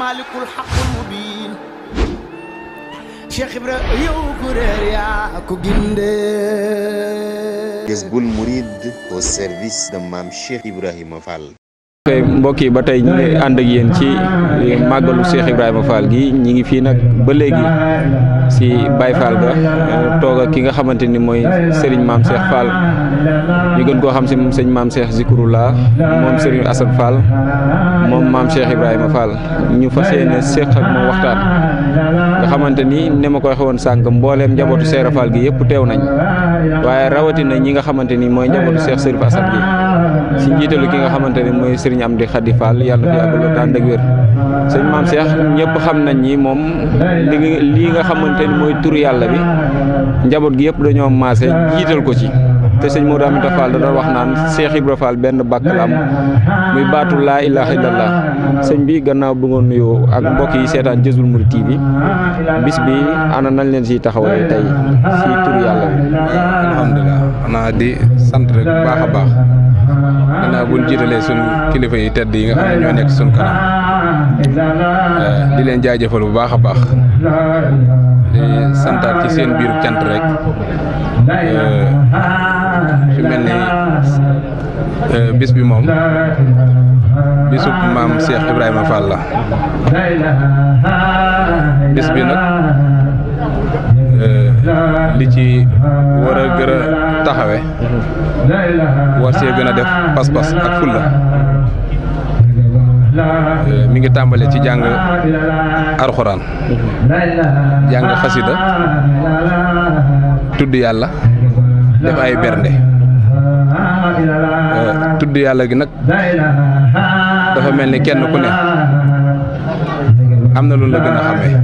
malikul haqqul mubin Cheikh Ibra yow ku réer yaa ko ginde Jazboul Mouride au service de Mame Cheikh Ibrahima Fall. mbokk yi ba tey ñu ngi ànd ak yéen ci màggalu Cheikh Ibrahima Fall gi ñi ngi fii nag ba léegi si Baye Fall ga toog ak ki nga xamante ni mooy Serigne Mame Cheikh Fall ñu gën koo xam si sëñ Mame Cheikh Zikroulah moom Serigne Assane Fall moom Mame Cheikh Ibrahima Fall ñu fas yéene seq ak moom waxtaan nga xamante ni ne ma ko waxee woon sànq mbooleem njabootu Cheikh Fall gi yëpp teew nañ waaye rawatina ñi nga xamante ni mooy njabootu Cheikh Serif Assane gi si njiitalu ki nga xamante ni mooy Serigne Amdi Khady Fall yàlla fi yàgg lool ànd ak wér sëñ Mame Cheikh ñëpp xam nañ ni moom lii nga xamante ni mooy turu yàlla bi njaboot gi yëpp dañoo maase jiital ko ci te sëñ Modou Aminta Fall da doon wax naan Cheikh Ibra Fall benn bàkk la am muy baatu laa ilaaha illallah sëñ bi gannaaw bu nga nuyoo ak mbokk yi seetaan Jazboul Mouride TV bis bi ana nañ leen siy taxawee tey si turu yàlla bi. alhamdulilah xanaa di sant rek bu baax a baax gannaaw bu ñu jiitalee suñ kilifa yi tedd yi nga xam ne ñoo nekk suñ kanam di leen jaajëfal bu baax a baax di santaat ci seen biiru cant rek fi mel ni bis bi moom bisub Mame Cheikh Ibrahima Fall la bis bi nag li ci war a gën a taxawe war see gën a def pas-pas ak fulla mi ngi tàmbale ci jàng alxuraan jàng xasida tudd yàlla def ay bernde tudd yàlla gi nag dafa mel ni kenn ku ne am na lu la gën a xamee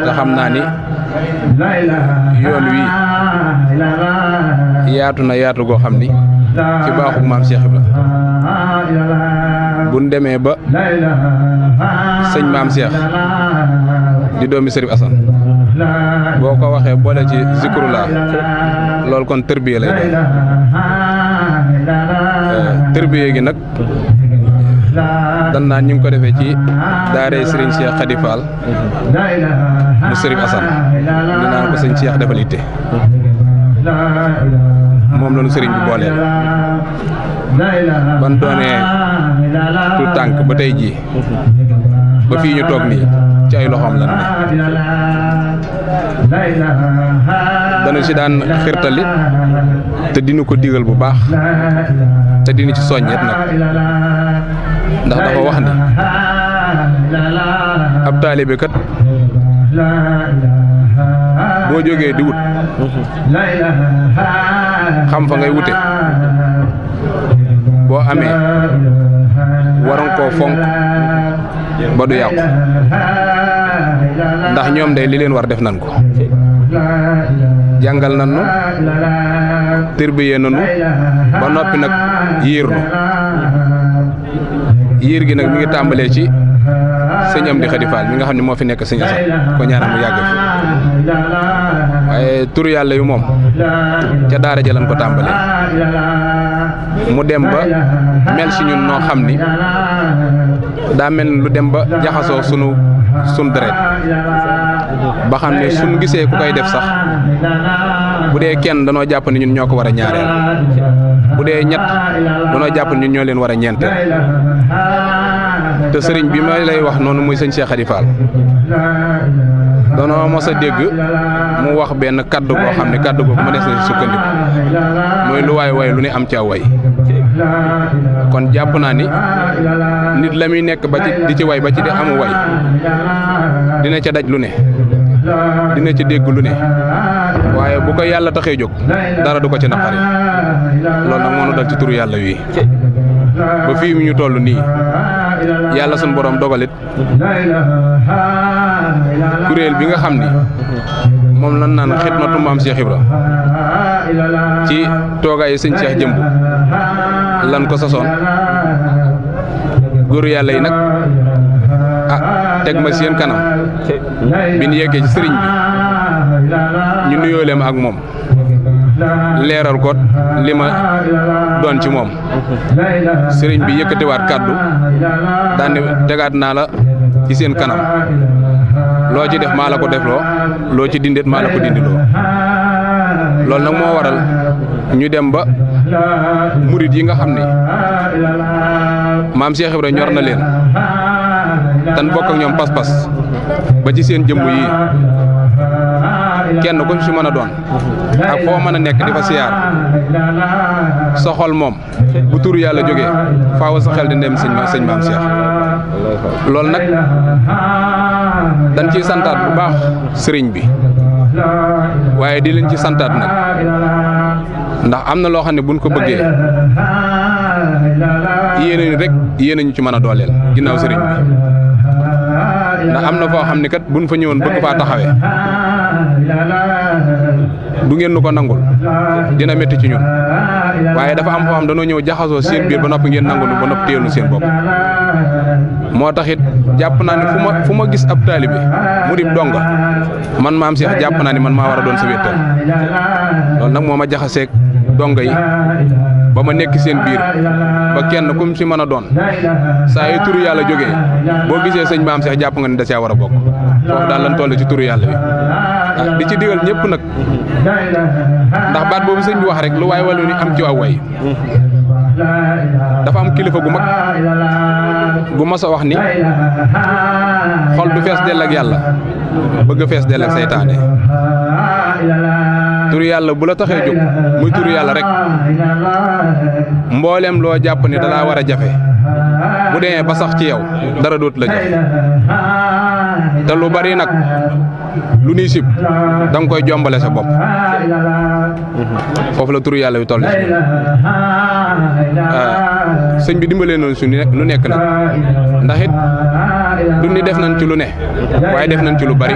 te xam naa ni yoon wi yaatu na yaatu goo xam ni ci baaxu Mame Cheikh Ibra buñ demee ba sëñ Mame Cheikh di doomi Serif Assane boo ko waxee boole ci Zikroulah loolu kon tërbiye lay doon tërbiye gi nag dan naan ñu ngi ko defee ci daaree Serigne Cheikh Khady Fall mu Serif Assane ñu naan ko sëñ Cheikh defal itte moom la nu sëriñ bi booleel ban doonee tu tànk ba tey jii ba fii ñu toog nii ci ay loxoom lan ne danu ci daan xirtali te dinu ko digal bu baax te dinu ci soññet nag ndax dafa wax ni ab taalibe kat boo jógee di wut xam fa ngay wute boo amee waroon koo fonk ba du yàqu ndax ñoom day li leen war def nan ko jàngal nan nu tërbiyee nanu ba noppi nag yiir nu yiir gi nag mi ngi tàmbalee ci sëñ Amdi Khady Fall mi nga xam ne moo fi nekk sëñ Assane ko ñaanal mu yàgg fi waaye tur yàlla yu moom ca daara ja lañ ko tàmbalee mu dem ba mel si ñun noo xam ni daa mel lu dem ba jaxasoo sun deret ba xam ne suñ gisee ku koy def sax bu dee kenn danoo jàpp ne ñun ñoo ko war a ñaareel bu dee ñett danoo jàpp ne ñun ñoo leen war a ñeenteel te sëriñ bi ma lay wax noonu muy sëñ Cheikh Khady Fall danoo mos a dégg mu wax benn kaddu goo xam ne kaddu googu ma des na si sukkandiku mooy lu waay way lu ne am ca way kon jàpp naa ni nit la muy nekk ba ci di ci way ba ci di amu way dina ca daj lu ne dina ci dégg lu ne waaye bu ko yàlla taxee jóg dara du ko ci naqari loolu nag moo nu dal ci turu yàlla wi ba fii mu ñu toll nii yàlla sunu borom dogalit kuréel bi nga xam ni moom lan naan xidmatu Mame Cheikh Ibra ci toogaayu sëñ Cheikh Jëmb lan ko sasoon góoru yàlla yi nag teg ma seen kanam bi ñu yeggee ci sëriñ bi ñu nuyoo leen ak moom leeral ko li ma doon ci moom sëriñ bi yëkkatiwaat kàddu daan ne tegaat naa la ci seen kanam loo ci def maa la ko defloo loo ci dindet maa la ko dindiloo loolu nag moo waral ñu dem ba murit yi nga xam ne maam Cheikh Ibra ñor na leen tan bokk ak ñoom pas-pas ba ci seen jëmm yi kenn ku ci mën a doon ak foo mën a nekk di fa siyaar sa xol moom bu turu yàlla jógee faaw sa xel di dem sëñ maam Cheikh loolu nag dañ ciy santaat bu baax sëriñ bi waaye di leen ci santaat nag ndax am na loo xam ne buñ ko bëggee yéene ñu ci mën a dooleel ginnaaw sëriñ bi ndax am na foo xam ne kat buñ fa ñëwoon bëgg faa taxawee du ngeen nu ko nangul dina métti ci ñun waaye dafa am foo xam dañoo ñëw jaxasoo seen biir ba noppi ngeen nangu nu ba noppi téyenu seen bopp moo tax it jàpp naa ne fu ma gis ab taalibe mu di donga man maam Cheikh jàpp naa ni man maa war a doon sa wéttal loolu nag moo ma jaxaseeg donga yi ba ma nekk seen biir ba kenn kum ci mën a doon saa yu turu yàlla jógee boo gisee sëñ maam Cheikh jàpp nga ne da cee war a bokk foofu daal lan toll ci turu yàlla bi di ci digal ñëpp nag ndax baat boobu sëñ bi wax rek lu waay walu ni am ci aw way dafa am kilifa gu mag gu mas a wax ni xol du fees dell ak yàlla bëgg a fees dell ak seytaane turu yàlla bu la taxee jóg muy turu yàlla rek mbooleem loo jàpp ni dalaa war a jafe bu demee ba sax ci yow dara dootu la jafe te lu bari nag lu nuy sib da nga koy jombale sa bopp foofu la turu yàlla wi toll ci sëñ bi dimbalee noonu su lu nekk nag ndax it du ni def nañ ci lu ne waaye def nañ ci lu bari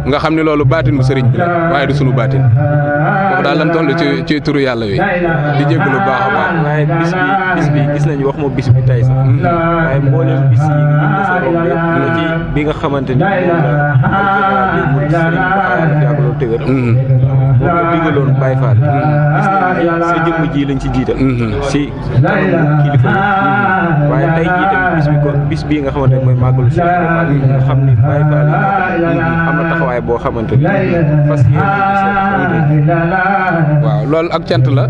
nga xam ne loolu baatin bu sëriñ bi la waaye du sunu baatin foofu daal lan toll ci turu yàlla wi di jégg lu baax a baax. waaye bis bi gis nañu wax moom bis bi tey sax waaye mboolem bis yi nga sa romb yëpp ci bi nga xamante ni moom la sëriñ bi yàgg loolu tëgër moom la digaloon Baye Fall gis nañ sa jëmm ji lañ ci jiital si kanamu kilifa yi waaye tey jii tamit bis bii nga xamante ne mooy màggalu Cheikh Ibra Fall nga xam ni Baye Fall yi am na taxawaay boo xamante ni fas yéene waaw loolu ak cant la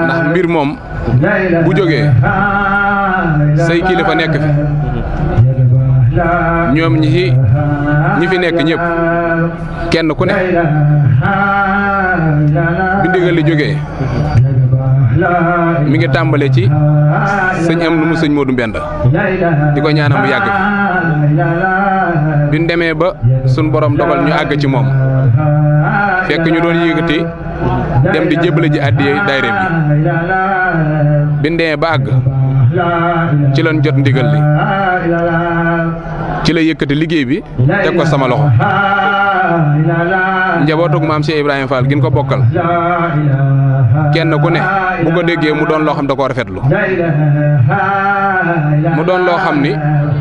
ndax mbir moom bu jógee say kilifa nekk fi ñoom ñi fi nekk ñëpp kenn ku ne bi ndigal li jógee mi ngi tàmbale ci sëñ am nu mu sëñ Modou Mbenda di ko ñaanal mu yàgg fi bi ñu demee ba suñ borom dogal ñu àgg ci moom fekk ñu doon yëkkati dem di jébale ji àddiya daayira bi ñu demee ba àgg ci lañ jot ndigal li ci la yëkkati liggéey bi teg ko sama loxo njabootug maam Cheikh Ibrahima Fall gin ko bokkal kenn ku ne bu ko déggee mu doon loo xam da koo rafetlu mu doon loo xam ni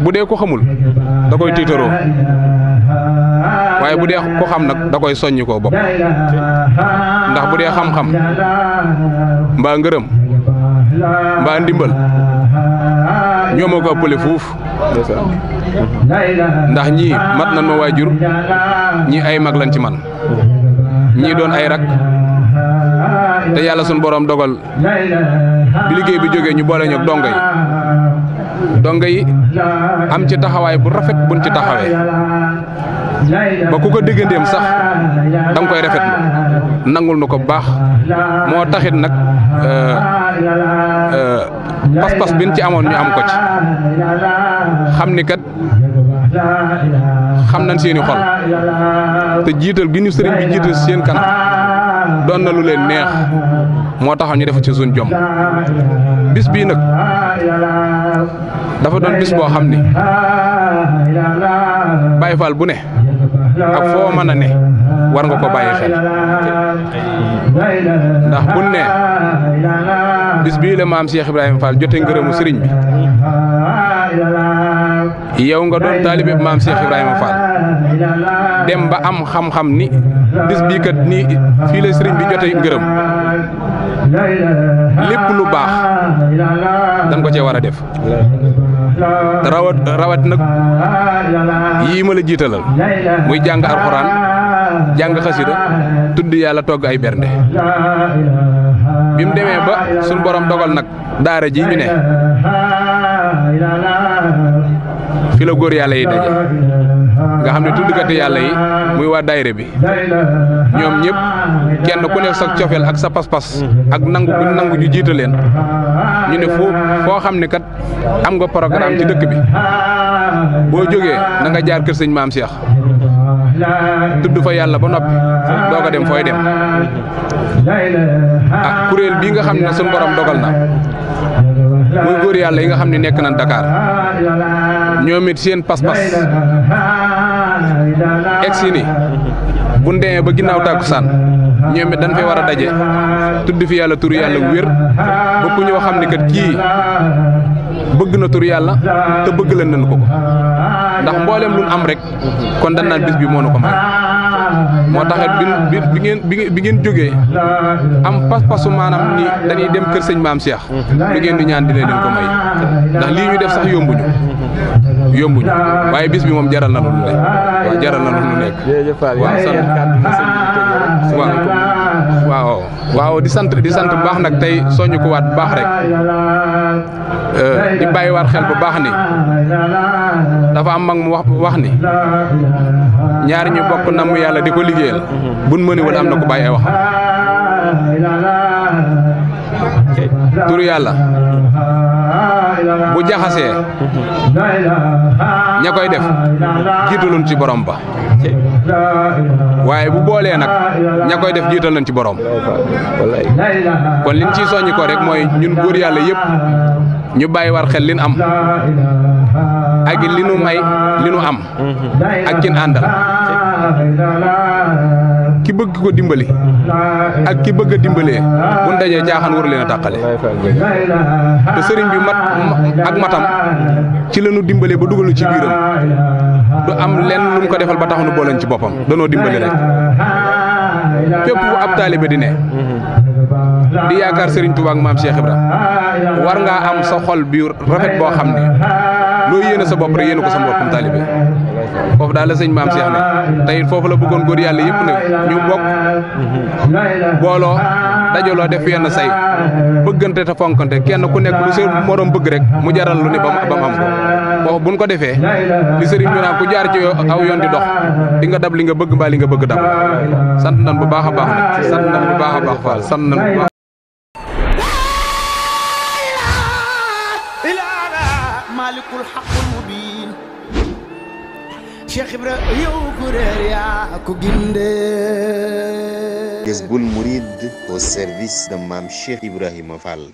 bu dee ko xamul da koy tiitaroo waaye bu dee ko xam nag da koy soññi koo bopp ndax bu dee xam-xam mbaa ngërëm mbaa ndimbal ñoo ma ko ëppale fuuf ndax ñii mat nañ ma waajur ñii ay mag lañ ci man ñii doon ay rak te yàlla suñu borom dogal bi liggéey bi jógee ñu boole ñoog donga yi am ci taxawaay bu rafet buñ ci taxawee ba ku ko déggandeem sax da nga koy rafetlu nangul nu ko bu baax moo taxit nag pas-pas bin ci amoon ñu am ko ci xam ni kat xam nañ seeni xol te jiital gi ñu sëriñ bi jiital seen kanam doon na lu leen neex moo taxaw ñu def ci suñ jom bis bii nag dafa doon bis boo xam ni Baye Fall bu ne ak foo mën a ne war nga ko bàyyi xel ndax bu ne bis bii la maam Cheikh Ibrahima Fall jote ngërëmu sëriñ bi yow nga doon taalibe maam Cheikh Ibrahima Fall dem ba am xam-xam ni bis bii kat nii fii la sëriñ bi jote ngërëm lépp lu baax dañ ko cee war a def rawat nag yii ma la jiitalal muy jàng alxuraan jàng xasida tudd yàlla togg ay bernde bi mu demee ba suñ borom dogal nag daara ji ñu ne fi la góor yàlla yi daje nga xam ne tuddkati yàlla yi muy waa daayira bi ñoom ñëpp kenn ku nekk sa cofeel ak sa pas-pas ak nangu bu nangu ñu jiite leen ñu ne foo xam ne kat am nga programme ci dëkk bi boo jógee na nga jaar kër sëñ maam Cheikh tudd fa yàlla ba noppi doog a dem fooy dem kuréel bii nga xam ne suñu borom dogal na muy góor yàlla yi nga xam ne nekk nañ Dakar ñoom it seen pas-pas egsi ni bu demee ba ginnaaw tàkkusaan ñoom it dañ fay war a daje tudd fi yàlla tur yàlla wér ba ku ñoo xam ne kat kii bëgg na tur yàlla te bëgg leen nañ ko ndax mboolem lu am rek kon dañ naan bis bi moo nu ko may moo taxit bi ngeen jógee am pas-pasu maanaam ni dañuy dem kër sëñ maam Cheikh lu ngeen di ñaan dina leen ko may ndax lii ñu def sax yombuñu waaye bis bi moom jaral na lu nekk waaw jaral na lu nekk waaw di sant bu baax nag tey soñu ko waat bu baax rek di bàyyiwaat xel bu baax ni dafa am mag mu wax ni ñaar ñu bokk namm yàlla di ko liggéeyal buñ mëniwul am na ko bàyyi ay waxam turu yàlla bu jaxasee ña koy def jiitaluñ ci borom ba waaye bu boolee nag ña koy def jiital nañ ci borom kon liñ ciy soññi ko rek mooy ñun góor yàlla yëpp ñu bàyyi war xel lin am ak li nu may li nu am ak kin àndal ki bëgg ko dimbali ak ki bëgg a dimbalee bu dajee jaaxaan waru leen a tàqale te sëriñ bi mat ak matam ci la nu dimbalee ba dugal nu ci biiram du am lenn lu mu ko defal ba tax nu booleen ci boppam danoo dimbali rek fépp bu ab taalibe di ne di yaakaar sëriñ Tuubaa ak maam Cheikh Ibra war ngaa am sa xol bi rafet boo xam ne loo yéene sa bopp rek yéene ko sa mbokkum taalibe foofu daal la sëñ maam Cheikh ne tey foofu la bëggoon góor yàlla yëpp ne ñu bokk booloo dajaloo def yenn say bëggante te fonkante kenn ku nekk lu sa morom bëgg rek mu jaral lu ne ba mu am ko foofu buñ ko defee li sëriñ bi naan ku jaar ci aw yoon di dox di nga dab li nga bëgg mbaa li nga bëgg dab sant nañ bu baax a baax nag sant nañ bu baax a baax Fall sant nañ bu baax malikul haqqul mubin Cheikh Ibra yow ku réer yaa ko ginde Jazboul Mouride au service de Mame Cheikh Ibrahima Fall.